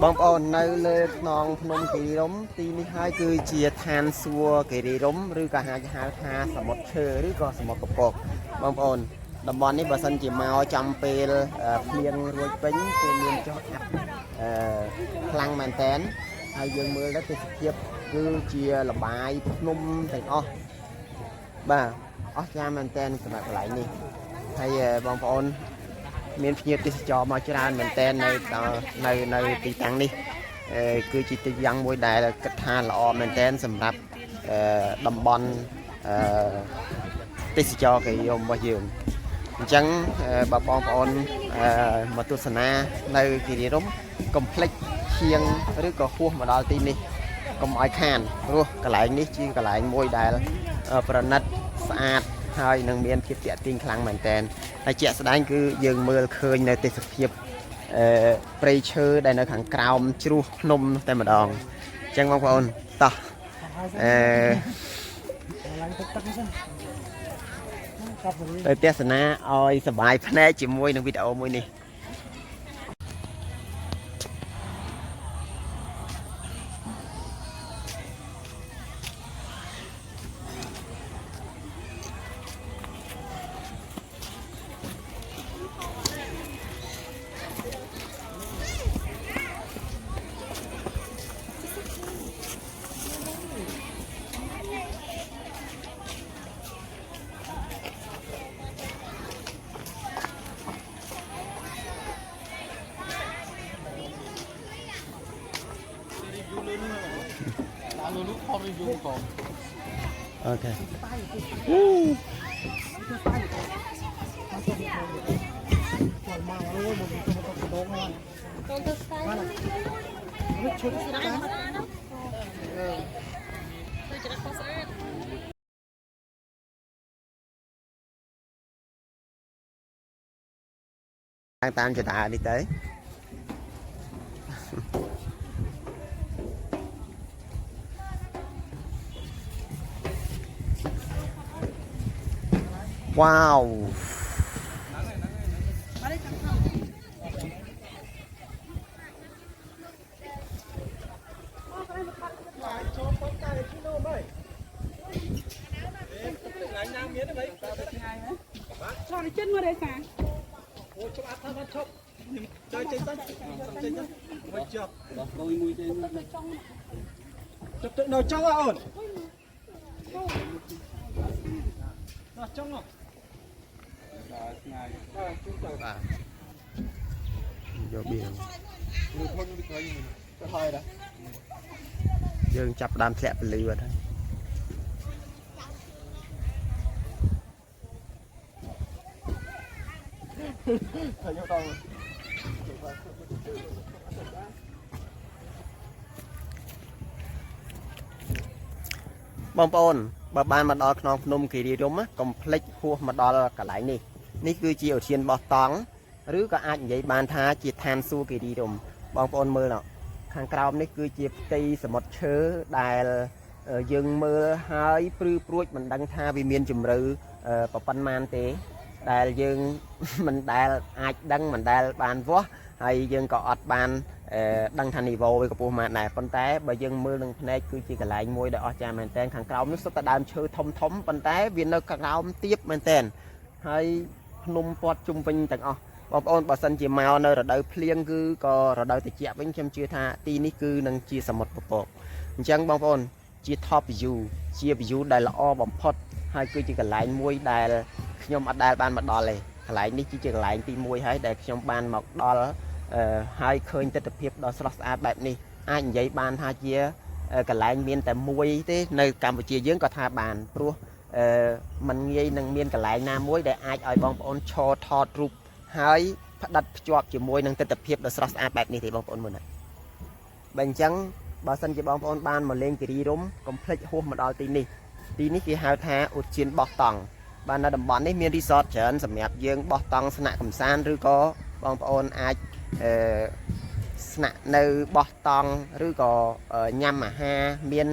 บางปอนในเลยนองพนมกีรมตีนี้ให้คือเจียทานซัวกีรมหรือกะหาจะหาทาสมดเชอหรือก็สมดกบกบางปอนดำบอลนี้บาสันจีมาจำเป็นเพียงรวยเป็นคือเรียนจอดพลังมันแตนให้ยังมือแล้วติดเทียบคือเจียระบายนุ่มแต่งบ่าจามันแตนสำหรับไหลนี่ให้บางปอนมีนพิจิตรจอมาจราเหมือนเต้นในตีตังนี่คือจิตยังมวยได้กระทานละอเหมือนเต้นสำหรับดำบอลติสจอกี่ยมบ่ยืมจังบางปอนมาตุสนาในกี่ดีร่มคอมเพล็กเชียงหรือก็ขั้วมาดาวตีนี่ก็ไอคานรู้กระไหลนี้ชื่อกระไหลมวยได้ประนัดสะอาดให้นังเมียนเพียบเปียติ้งคลังเหมือนเต้นไอเจ้าแสดงคือยังมือเคยในติดเพียบเปรย์เชอร์ได้ในขังกราวมชูนมแต่มาดองจังบางคนต่อโดยเตี้ยสนะเอาสบายพนักจิมวยในวิดีโอมวยนี่โอเคตามจะตาđi tới wow cho nó chân vào đây cả chơi chơi tay chơi chụp chụp tự nào trong ổn trong rồi vô biển dương chập đam thẹn lì vào đây thời nhau đâu បងប្អូនបើបានមកដល់ក្នុងភ្នំគិរីរម្យកុំភ្លេចហួសមកដល់កន្លែងនេះនេះគឺជាឧទ្យានបោះតង់ឬក៏អាចនិយាយបានថាជាឋានសួគ៌គិរីរម្យបងប្អូនមើលខាងក្រោមនេះគឺជាផ្ទៃសមុទ្រឈើដែលយើងមើលហើយព្រឺព្រួចមិនដឹងថាវាមានជំរឿប្រប៉ុណ្ណាទេដែលយើងមិនដែលអាចដឹងមិនដែលបានវាស់ហើយយើងក៏អត់បានដឹងថានីវ៉ូវាកម្ពស់មកដែរប៉ុន្តែបើយើងមើលនឹងភ្នែកគឺជាកន្លែងមួយដែលអស្ចារ្យមែនទែនខាងក្រោមនេះសុទ្ធតែដើមឈើធំធំប៉ុន្តែវានៅក្រោមទាបមែនទែនហើយភ្នំព័ទ្ធជុំវិញទាំងអស់បងប្អូនបើសិនជាមកនៅរដូវភ្លៀងគឺក៏រដូវត្រជាក់វិញខ្ញុំជឿថាទីនេះគឺនឹងជាសមុទ្រពពកអញ្ចឹងបងប្អូនជា top view ជា view ដែលល្អបំផុតហើយគឺជាកន្លែងមួយដែលខ្ញុំអត់ដែលបានមកដល់ទេកន្លែងនេះជាកន្លែងទី1ហើយដែលខ្ញុំបានមកដល់ហើយឃើញទស្សនភាពដ៏ស្រស់ស្អាតបែបនេះអាចនិយាយបានថាជាកន្លែងមានតែមួយទេនៅកម្ពុជាយើងក៏ថាបានព្រោះมันងាយនឹងមានកន្លែងណាមួយដែលអាចឲ្យបងប្អូនឈរថតរូបហើយផ្ដិតភ្ជាប់ជាមួយនឹងទស្សនភាពដ៏ស្រស់ស្អាតបែបនេះទេបងប្អូនមើលណាបើអញ្ចឹងបើសិនជាបងប្អូនបានមកលេងគិរីរម្យកុំភ្លេចហួសមកដល់ទីនេះគេហៅថាឧទ្យានបោះតង់បាននៅតំបន់នេះមានរីសតច្រើនសម្រាប់យើងបោះតង់ស្នាក់កម្សាន្តឬក៏បងប្អូនអាចស្នាក់នៅបោះតង់ឬក៏ញ៉ាំអាហារមាន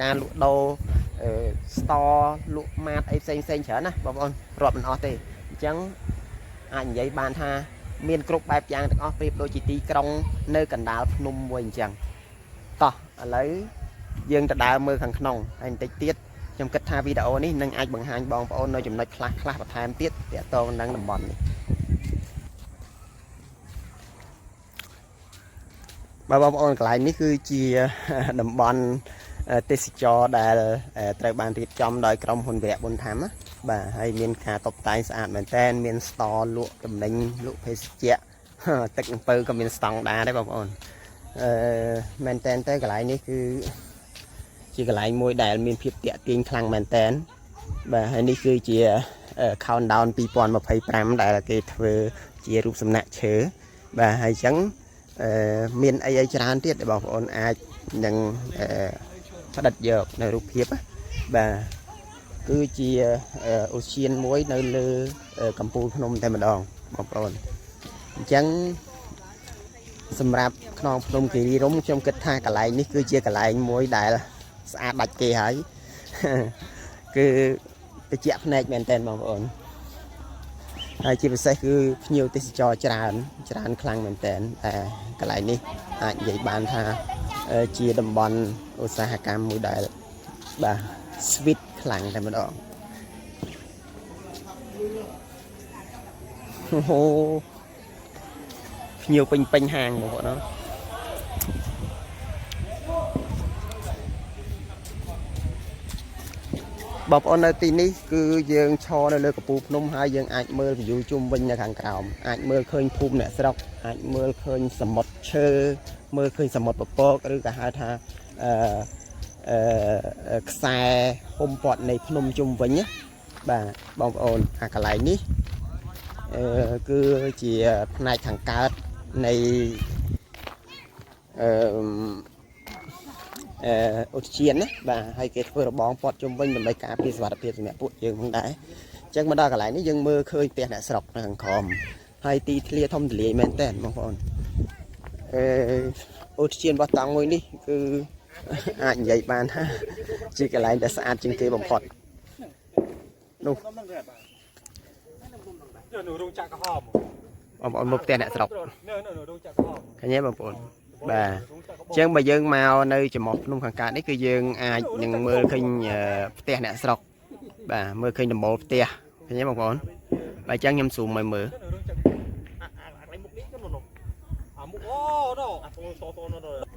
ការលក់ដូរស្តលក់ម៉ាតអីផ្សេងច្រើនណាបងប្អូនរាប់មិនអស់ទេអញ្ចឹងអាចនិយាយបានថា មានគ្រប់បែបយ៉ាងទាំងអស់ប្រៀបដូចជាទីក្រុងនៅកណ្ដាលភ្នំមួយអញ្ចឹងតោះឥឡូវយើងទៅដើរមើលខាងក្នុងហើយបន្តិចទៀតខ្ញុំគិតថាវីដេអូនេះនឹងអាចបង្ហាញបងប្អូននៅចំណុចខ្លះបន្ថែមទៀតទាក់ទងនឹងតំបន់នេះបងប្អូនកន្លែងនេះគឺជាតំបន់ទេសចរដែលត្រូវបានរៀបចំដោយក្រុមហ៊ុនវីរៈប៊ុនធម្មណាបាទហើយមានការតុបតែងស្អាតមែនតើមានស្តលក់ទំនិញលក់ភេសជ្ជៈទឹកអំពៅក៏មានស្តង់ដារដែរបងប្អូនមែនតើទៅកន្លែងនេះគឺជាកន្លែងមួយដែលមានភាពតាក់ទាញខ្លាំងមែនតើបាទហើយនេះគឺជា countdown 2025ដែលគេធ្វើជារូបសំណាកឈើបាទហើយអញ្ចឹងមានអីច្រើនទៀតដែលបងប្អូនអាចនឹងផ្ដិតយកនៅរូបភាពបាទគឺជាអូសៀនមួយនៅលើកំពូលភ្នំតែម្ដងបងប្អូនអញ្ចឹងសម្រាប់ខ្នងភ្នំគិរីរម្យខ្ញុំគិតថាកន្លែងនេះគឺជាកន្លែងមួយដែលស្អាតដាច់គេហើយគឺតិចភ្នែកមែនតើបងប្អូនហើយជាពិសេសគឺភ្ញៀវទេសចរច្រើនខ្លាំងមែនតើតែកន្លែងនេះអាចនិយាយបានថាជាតំបន់ឧស្សាហកម្មមួយដែលបាទស្វីតខ្លាំងតែម្ដងអូភ្ញៀវពេញហាងបងប្អូនណាបងប្អូននៅទីនេះគឺយើងឈរនៅលើកំពូលភ្នំហើយយើងអាចមើល view ជុំវិញនៅខាងក្រោមអាចមើលឃើញភូមិអ្នកស្រុកអាចមើលឃើញសមុទ្រឈើមើលឃើញសមុទ្រពពកឬក៏ហៅថាខ្សែហុំព័ទ្ធនៃភ្នំជុំវិញណាបាទបងប្អូនអាកន្លែងនេះគឺជាផ្នែកខាងកើតនៃឧទ្យានណាបាទហើយគេធ្វើរបងព័ទ្ធជុំវិញដើម្បីការពារសុវត្ថិភាពសម្រាប់ពួកយើងផងដែរអញ្ចឹងមកដល់កន្លែងនេះយើងមើលឃើញផ្ទះអ្នកស្រុកនៅខាងក្រោមហើយទីធ្លាធំទលាយមែនតើបងប្អូនឧទ្យានបោះតង់មួយនេះគឺអាចនិយាយបានថាជាកន្លែងដែលស្អាតជាងគេបំផុតនោះនៅរោងចក្រក្រហមបងប្អូនមកផ្ទះអ្នកស្រុកនៅរោងចក្រក្រហមឃើញទេបងប្អូនបាទអញ្ចឹងបើយើងមកនៅចំោះភ្នំខាងកើតនេះគឺយើងអាចនឹងមើលឃើញផ្ទះអ្នកស្រុកបាទមើលឃើញដំបូលផ្ទះឃើញទេបងប្អូនបាទអញ្ចឹងខ្ញុំស៊ូមឲ្យមើលមុខនេះទៅនោះមុខអូដល់អាពងសតនោះ